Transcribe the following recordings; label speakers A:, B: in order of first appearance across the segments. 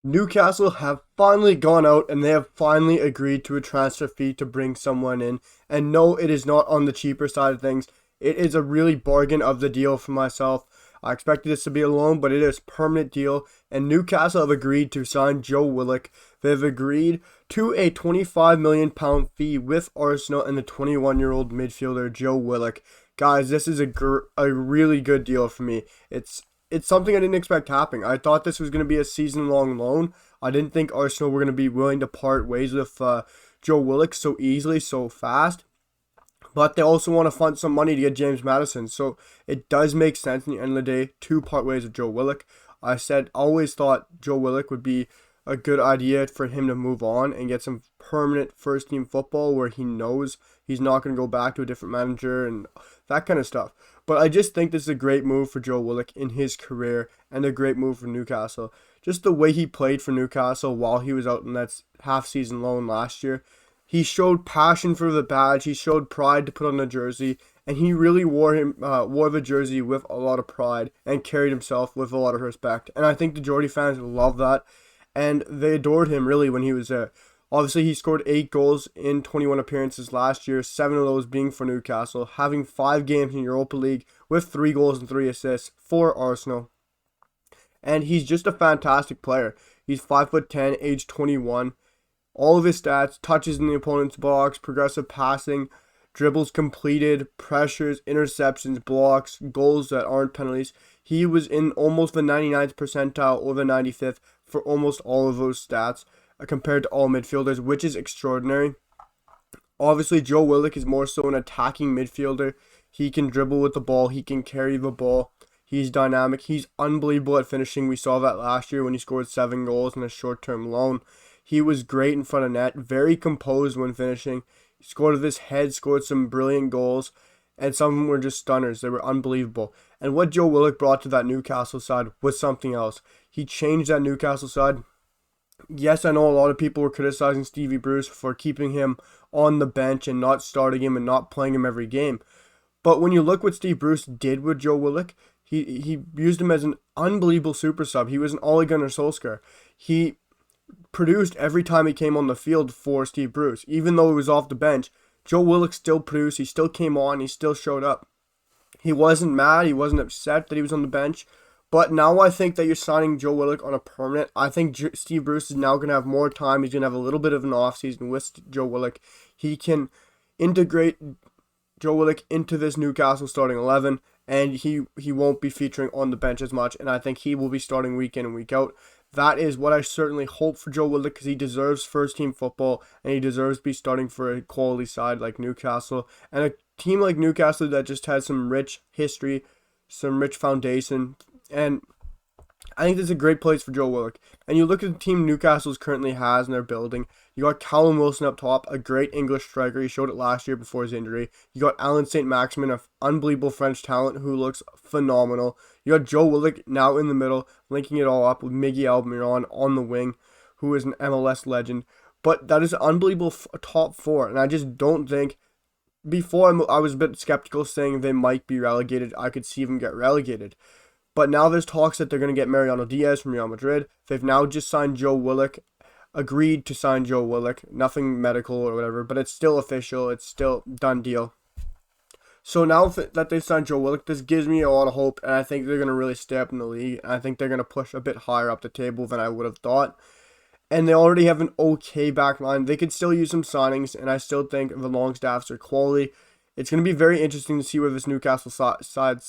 A: Newcastle have finally gone out and they have finally agreed to a transfer fee to bring someone in. And no, it is not on the cheaper side of things. It is a really bargain of the deal for myself. I expected this to be a loan, but it is a permanent deal. And Newcastle have agreed to sign Joe Wilock. They've agreed to a £25 million fee with Arsenal and the 21-year-old midfielder Joe Wilock. Guys, this is a really good deal for me. It's something I didn't expect happening. I thought this was going to be a season-long loan. I didn't think Arsenal were going to be willing to part ways with Joe Wilock so easily, so fast. But they also want to fund some money to get James Maddison. So it does make sense in the end of the day to part ways with Joe Wilock. Always thought Joe Wilock would be a good idea for him to move on and get some permanent first team football where he knows he's not going to go back to a different manager and that kind of stuff. But I just think this is a great move for Joe Wilock in his career and a great move for Newcastle. Just the way he played for Newcastle while he was out in that half-season loan last year. He showed passion for the badge. He showed pride to put on the jersey. And he really wore the jersey with a lot of pride and carried himself with a lot of respect. And I think the Geordie fans love that. And they adored him really when he was there. Obviously, he scored 8 goals in 21 appearances last year, 7 of those being for Newcastle, having 5 games in Europa League with 3 goals and 3 assists for Arsenal. And he's just a fantastic player. He's 5'10", age 21. All of his stats, touches in the opponent's box, progressive passing, dribbles completed, pressures, interceptions, blocks, goals that aren't penalties. He was in almost the 99th percentile or the 95th for almost all of those stats compared to all midfielders, which is extraordinary. Obviously, Joe Wilock is more so an attacking midfielder. He can dribble with the ball. He can carry the ball. He's dynamic. He's unbelievable at finishing. We saw that last year when he scored 7 goals in a short-term loan. He was great in front of net, very composed when finishing. He scored with his head, scored some brilliant goals, and some of them were just stunners. They were unbelievable. And what Joe Wilock brought to that Newcastle side was something else. He changed that Newcastle side. Yes, I know a lot of people were criticizing Stevie Bruce for keeping him on the bench and not starting him and not playing him every game. But when you look what Steve Bruce did with Joe Wilock, he used him as an unbelievable super sub. He was an Ole Gunnar Solskjaer. He produced every time he came on the field for Steve Bruce. Even though he was off the bench, Joe Wilock still produced. He still came on. He still showed up. He wasn't mad. He wasn't upset that he was on the bench. But now I think that you're signing Joe Wilock on a permanent. I think Steve Bruce is now going to have more time. He's going to have a little bit of an offseason with Joe Wilock. He can integrate Joe Wilock into this Newcastle starting 11, and he won't be featuring on the bench as much. And I think he will be starting week in and week out. That is what I certainly hope for Joe Wilock because he deserves first-team football and he deserves to be starting for a quality side like Newcastle. And a team like Newcastle that just has some rich history, some rich foundation. And I think this is a great place for Joe Wilock. And you look at the team Newcastle's currently has in their building. You got Callum Wilson up top, a great English striker. He showed it last year before his injury. You got Alan St-Maximin, an unbelievable French talent who looks phenomenal. You got Joe Wilock now in the middle, linking it all up with Miguel Almiron on the wing, who is an MLS legend. But that is an unbelievable top 4. And I just don't think, before I was a bit skeptical saying they might be relegated. I could see them get relegated. But now there's talks that they're going to get Mariano Diaz from Real Madrid. They've now just signed Joe Wilock, agreed to sign Joe Wilock. Nothing medical or whatever, but it's still official. It's still done deal. So now that they signed Joe Wilock, this gives me a lot of hope, and I think they're going to really stay up in the league. And I think they're going to push a bit higher up the table than I would have thought. And they already have an okay back line. They could still use some signings, and I still think the long staffs are quality. It's going to be very interesting to see where this Newcastle side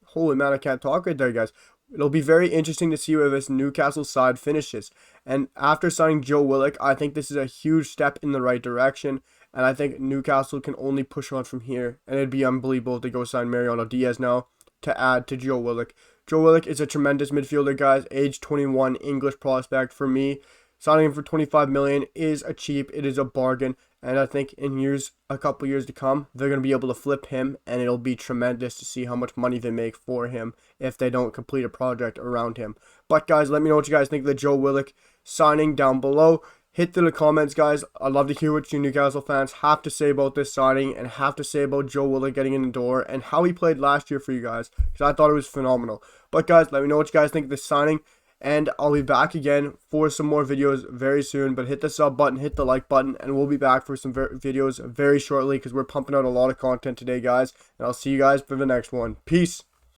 A: holy man, I can't talk right there, guys. It'll be very interesting to see where this Newcastle side finishes. And after signing Joe Wilock, I think this is a huge step in the right direction. And I think Newcastle can only push on from here. And it'd be unbelievable if they go sign Mariano Diaz now to add to Joe Wilock. Joe Wilock is a tremendous midfielder, guys. Age 21, English prospect. For me, signing him for $25 million is a cheap. It is a bargain. And I think in a couple years to come, they're going to be able to flip him, and it'll be tremendous to see how much money they make for him if they don't complete a project around him. But guys, let me know what you guys think of the Joe Wilock signing down below. Hit the comments, guys. I'd love to hear what you Newcastle fans have to say about this signing and have to say about Joe Wilock getting in the door and how he played last year for you guys, because I thought it was phenomenal. But guys, let me know what you guys think of this signing. And I'll be back again for some more videos very soon. But hit the sub button, hit the like button, and we'll be back for some videos very shortly because we're pumping out a lot of content today, guys. And I'll see you guys for the next one. Peace.